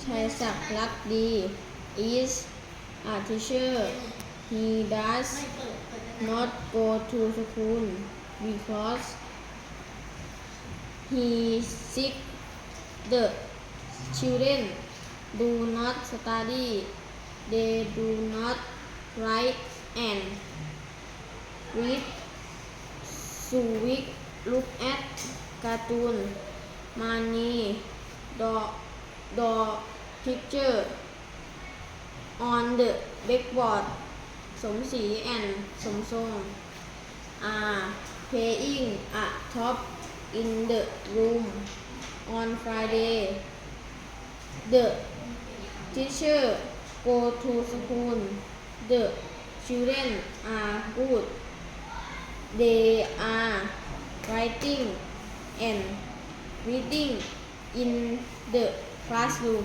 ชัยศักดิ์ลักดี is a teacher he does not go to school because he sick the children do not study they do not write and read Suvic look at cartoon Mani draw picture on the blackboard สมศรี and สมทรง are playing a top in the room on Friday the teacher go to school the children are good they are writing and reading in the classroom